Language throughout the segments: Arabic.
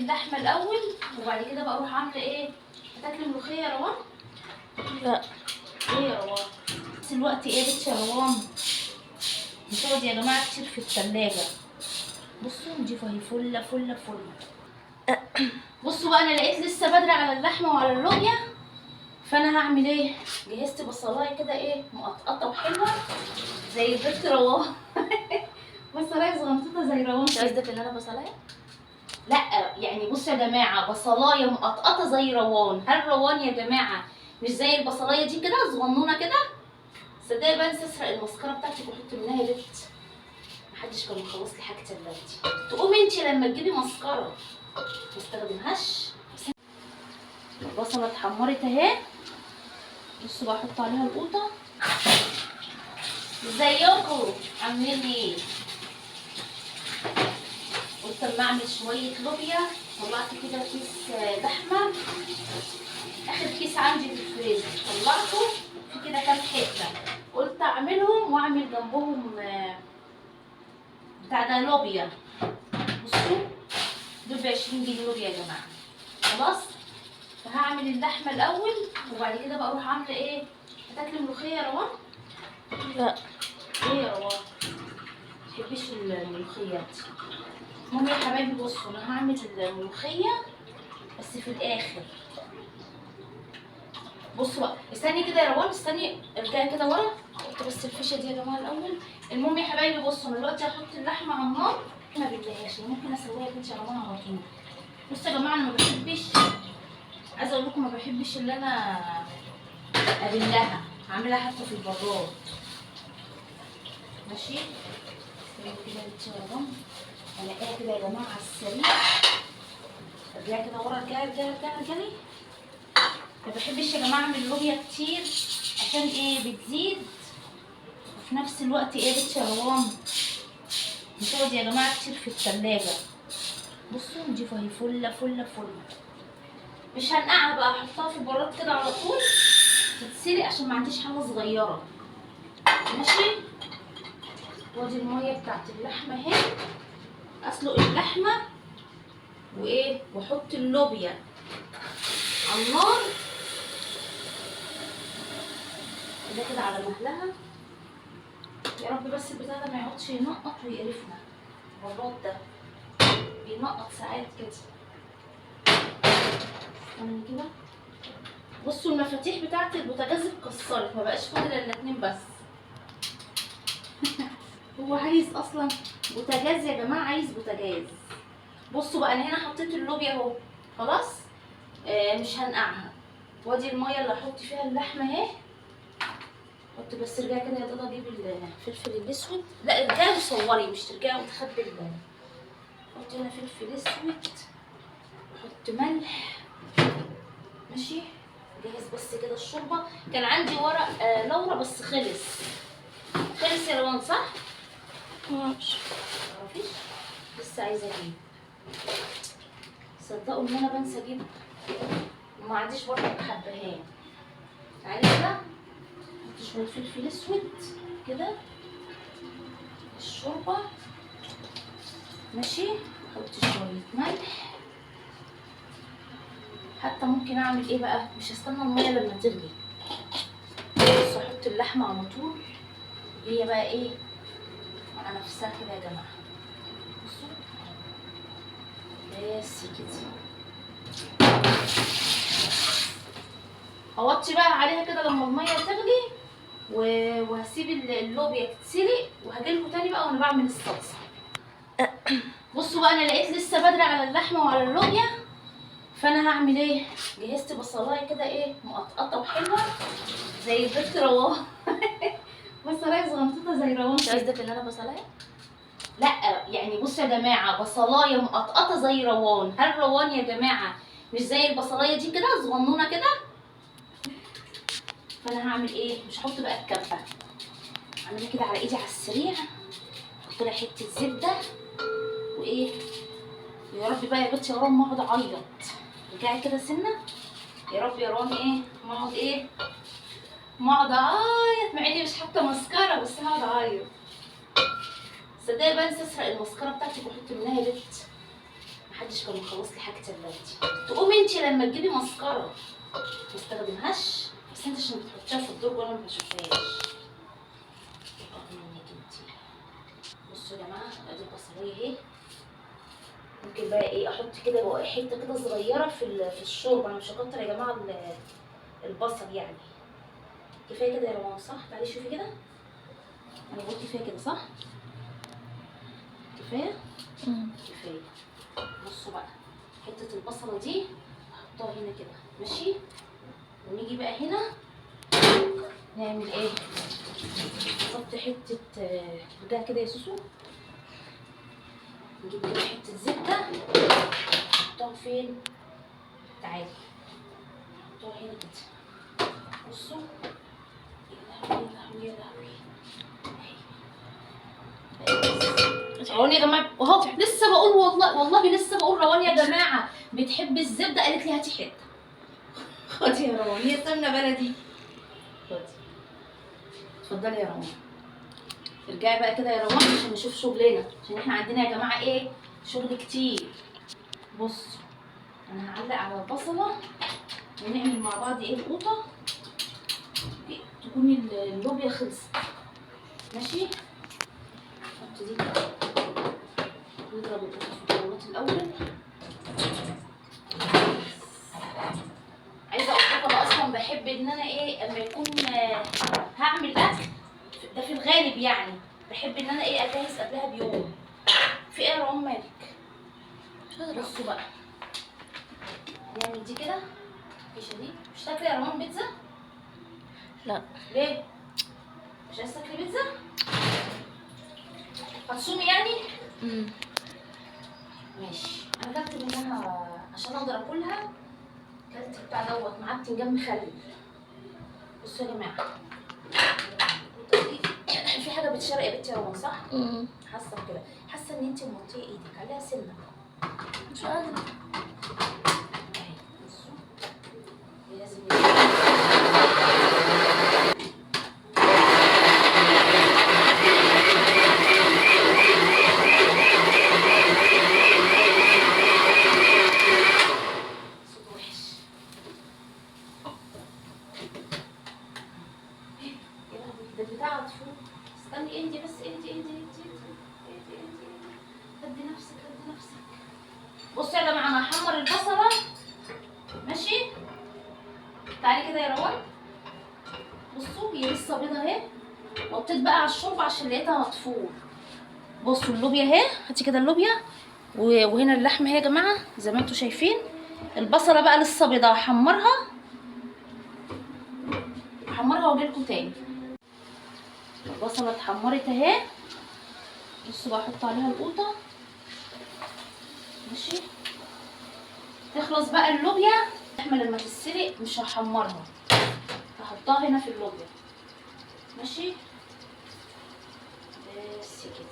اللحمه الاول وبعد كده بقى اروح عامله ايه. هتاكلي ملوخيه يا روان؟ لا. ايه يا روان؟ بس الوقت ايه بنتي يا روان؟ بتقعد يا جماعه كتير في الثلاجه. بصوا نضيفه اهي فله فله فله. بصوا بقى انا لقيت لسه بدري على اللحمه وعلى اللوبيا، فانا هعمل ايه. جهزت بصلايه كده ايه مقطقطه وحلوه زي البنت روان. بصلايه صغنطوطه زي روان. قصدك ان انا بصلايه؟ لا يعني بصوا يا جماعه بصلايه مقطقطه زي روان. هل روان يا جماعه مش زي البصلايه دي كده صغنونه كده؟ صدقني بنسى اسرق المسكره بتاعتك واحط منها يا بنت. محدش كان مخلص لي حاجتي الا انت. تقومي انت لما تجيبي مسكره ما استخدمهاش. البصله اتحمرت اهي. بصوا بقى احط عليها القوطه. ازيكم عاملين ايه؟ قلت اما اعمل شويه لوبيا. طلعت كده كيس لحمه، اخر كيس عندي في الفريزر طلعته في كده كام حته. قلت اعملهم واعمل جنبهم بتاع ده لوبيا. بصوا دول ب20 جنيه لوبيا يا جماعه. خلاص فهعمل اللحمه الاول وبعد كده بقى اروح عامله ايه. هتاكلي ملوخيه يا روان؟ لا. ايه يا روان؟ متحبيش الملوخيات؟ المهم يا حبايبي بصوا انا هعمل الملوخيه بس في الاخر. بصوا بقى استني كده يا روان، استني ارجعي كده ورا. حط بس الفيشه دي يا جماعه الاول. المهم يا حبايبي بصوا انا دلوقتي هحط اللحمه على النار. ما بديهاش ممكن اسويها بنتي يا روان على طول. بصوا يا جماعه انا ما بحبش، عايزه اقول لكم ما بحبش اللي انا ابلها. هعملها حتى في البراد. ماشي استني كده بنتي يا روان. الاقيها كده يا جماعه على السريع. ارجعي كده ورا، ارجعي. ما بحبش يا جماعه اعمل لوبيا كتير عشان ايه بتزيد وفي نفس الوقت ايه بنتي يا روان بتقعد يا جماعه كتير في الثلاجه. بصوا نضيفها اهي فله فله فله. مش هنقعها بقى، احطها في البراد كده على طول تتسلق عشان ما عنديش حله صغيره. ماشي. وادي الميه بتاعت اللحمه اهي. اسلق اللحمه وايه واحط اللوبيا على النار كده على مهلها. يا رب بس البتاع ده ما يقعدش ينقط ويقرفنا. البراد ده بينقط ساعات كده. استنى كده. بصوا المفاتيح بتاعت البوتاجاز اتكسرت، ما بقاش فاضل الا 2 بس. هو عايز اصلا بوتاجاز يا جماعه، عايز بوتاجاز. بصوا بقى انا هنا حطيت اللوبيا اهو خلاص. مش هنقعها. وادي الميه اللي هحط فيها اللحمه اهي. حط بس ارجعي كده يا ضاضه اجيب الفلفل الاسود. لا ارجعي وصوري مش ترجعي وتخبي حط هنا فلفل اسود وحط ملح. ماشي. جهز بس كده الشوربه. كان عندي ورق لورا بس خلص يا روان صح؟ معرفش. مفيش؟ لسه عايزه اجيب. صدقوا ان انا بنسى اجيب وما عنديش برضه حبهان. تعالي كده حط شويه فلفل اسود كده الشوربه. ماشي. احط شويه ملح. حتى ممكن اعمل ايه بقى، مش هستنى الميه لما تغلي. بصوا احط اللحمه على طول هي بقى ايه مع نفسها كده يا جماعه. بصوا بس كده. هوطي بقى عليها كده لما الميه تغلي وهسيب اللوبيا تتسلق وهجيلكوا تاني بقى وانا بعمل الصلصه. بصوا بقى انا لقيت لسه بدري على اللحمه وعلى اللوبيا، فانا هعمل ايه. جهزت بصلايه كده ايه مقطقطه وحلوه زي البنت روان. بصلايه صغنطوطه زي روان. قصدك ان انا بصلايه؟ لا يعني بصوا يا جماعه بصلايه مقطقطه زي روان. هل روان يا جماعه مش زي البصلايه دي كده صغنونه كده؟ فانا هعمل ايه، مش هحط بقى الكبه. اعملها كده على ايدي على السريع. احط لها حته زبده وايه. يا رب بقى يا بنتي يا روان ما اقعد اعيط. رجعي كده سنه. يا رب يا روان ايه ما اقعد ايه ما اقعد اعيط، مع اني مش حاطه مسكره بس هقعد اعيط. صدقني بنسى اسرق المسكره بتاعتك واحط منها يا بنت. محدش كان مخلص لي حاجتي دلوقتي. تقومي انت لما تجيبي مسكره ما استخدمهاش، بس انت عشان بتحطيها في الدرج وانا ما بشوفهاش. بصوا يا جماعه ادي البصليه اهي. ممكن بقى ايه احط كده حته كده صغيره في الشوربه. انا مش هكتر يا جماعه البصل يعني. كفايه كده يا روان صح؟ تعالي شوفي كده. انا قلت كفايه كده صح؟ كفايه؟ كفايه. بصوا بقى حته البصله دي احطها هنا كده ماشي. ونيجي بقى هنا نعمل ايه؟ نحط حته بتاع كده يا سوسو. نجيب كده حته زبده نحطها فين؟ تعالي نحطها هنا كده. بصوا يا لهوي يا لهوي يا لهوي. روان يا جماعه اهو لسه بقول والله لسه بقول روان يا جماعه بتحب الزبده، قالت لي هاتي حته. خدي يا روان هي سمنه بلدي. خدي اتفضلي يا روان. ارجعي بقى كده يا روان عشان نشوف شغلنا، عشان احنا عندنا يا جماعه ايه شغل كتير. بصوا انا هعلق على البصله ونعمل مع بعض ايه القوطه تكون اللوبيا خلصت ماشي. نحط دي كده نضرب القوطه في الخلاط الاول. عايزه اقول لكم انا اصلا بحب ان انا ايه اما يكون هعمل اكل ده في الغالب يعني بحب ان انا ايه اجهز قبلها بيوم. في ايه يا روان مالك؟ بصوا بقى نعمل دي كده الفيشه دي. مش تاكلي يا روان بيتزا؟ لا. ليه؟ مش عايزه تاكلي بيتزا؟ هتصومي يعني؟ ماشي. انا كلت منها عشان اقدر اكلها كلت بتاع دوت معاه بتنجان مخلل. بصوا يا جماعه في حاجه بتشرق يا بنتي يا روان صح؟ حاسه بكده، حاسه ان انت موطيه ايدك عليها سنه. مش قادره. بصوا لازم صوت وحش. يا لهوي ده البتاع هتفوت. استني انتي بس انتي هدي نفسك هدي نفسك. بصوا يا جماعه انا هحمر البصله ماشي. تعالي كده يا روان. بصوا هي لسه بيضه اهي. وطيت بقى على الشوربه عشان لقيتها هتفور. بصوا اللوبيا اهي. هاتي كده اللوبيا وهنا اللحمه اهي يا جماعه زي ما انتم شايفين. البصله بقى لسه بيضه هحمرها واجيلكوا تاني. البصله اتحمرت اهي. بصوا بقى احط عليها القوطه ماشي. تخلص بقى اللوبيا. اللحمه لما تتسلق مش هحمرها هحطها هنا في اللوبيا ماشي. بس كده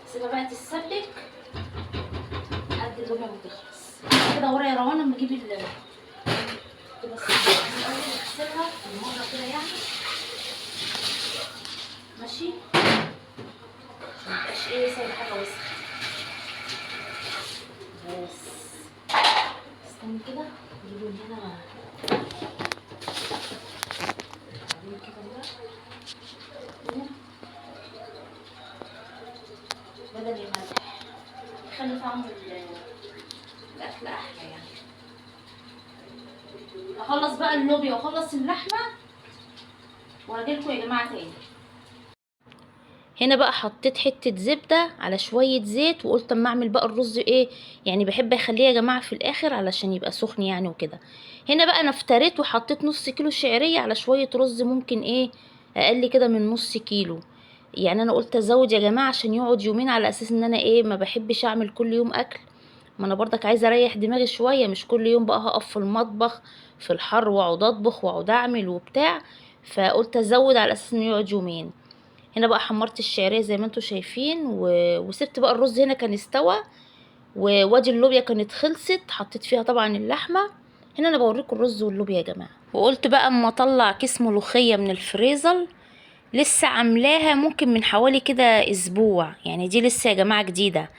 سيبها بقى تتسبك لحد اللوبيا ما تخلص. كده ورا يا روان لما اجيب كده الصلصه الاول اغسلها المره كده يعني ماشي عشان متبقاش ايه سايبه حاجه وسخه. بس استني كده نجيب من هنا كده بقى بدل الملح يخلي طعم الاكل احلى يعني. اخلص بقى اللوبيا واخلص اللحمه واجيلكوا يا جماعه تاني. هنا بقى حطيت حته زبده على شويه زيت وقلت اما اعمل بقى الرز ايه يعني بحب اخليه يا جماعه في الاخر علشان يبقى سخن يعني وكده. هنا بقى انا افتريت وحطيت نص كيلو شعريه على شويه رز ممكن ايه اقل كده من نص كيلو. يعني انا قلت ازود يا جماعه عشان يقعد يومين على اساس ان انا ايه ما بحبش اعمل كل يوم اكل. ما انا برضك عايزه اريح دماغي شويه مش كل يوم بقى هقف في المطبخ في الحر واقعد اطبخ واقعد اعمل وبتاع. فقلت ازود على اساس انه يقعد يومين. هنا بقى حمرت الشعريه زي ما انتم شايفين وسبت بقى الرز هنا كان استوى وادي اللوبيا كانت خلصت. حطيت فيها طبعا اللحمه. هنا انا بوريكم الرز واللوبيا يا جماعه. وقلت بقى اما اطلع كيس ملوخيه من الفريزر لسه عاملاها ممكن من حوالي كده اسبوع يعني دي لسه يا جماعه جديده.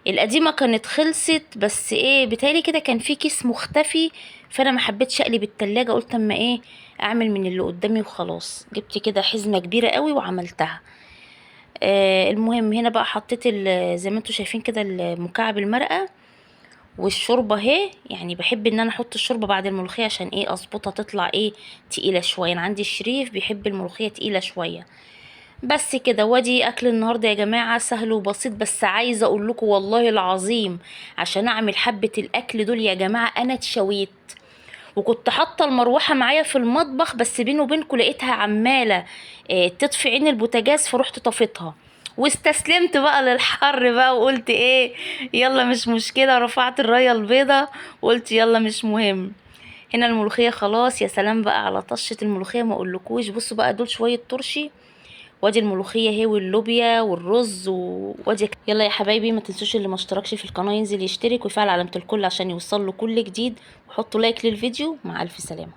القديمه كانت خلصت، بس ايه بتهيألي كده كان في كيس مختفي، فانا ما حبيتش اقلب التلاجة، قلت اما ايه اعمل من اللي قدامي وخلاص. جبت كده حزمه كبيره قوي وعملتها. المهم هنا بقى حطيت زي ما انتوا شايفين كده مكعب المرقه والشوربه اهي. يعني بحب ان انا احط الشوربه بعد الملوخيه عشان ايه اظبطها تطلع ايه تقيله شويه. انا عندي الشريف بيحب الملوخيه تقيله شويه. بس كده. وادي اكل النهارده يا جماعه سهل وبسيط، بس عايزه اقول لكم والله العظيم عشان اعمل حبه الاكل دول يا جماعه انا اتشويت. وكنت حاطه المروحه معايا في المطبخ، بس بيني وبينكم لقيتها عماله تطفي عين البوتاجاز، فروحت طفيتها واستسلمت بقى للحر بقى، وقلت ايه يلا مش مشكله. رفعت الرايه البيضه وقلت يلا مش مهم. هنا الملوخيه خلاص. يا سلام بقى على طشه الملوخيه ما اقولكوش. بصوا بقى دول شويه ترشي، وادي الملوخيه اهي واللوبيا والرز وادي. يلا يا حبايبي ما تنسوش اللي ما اشتركش في القناه ينزل يشترك ويفعل علامه الكل عشان يوصل له كل جديد، وحطوا لايك للفيديو. مع الف سلامه.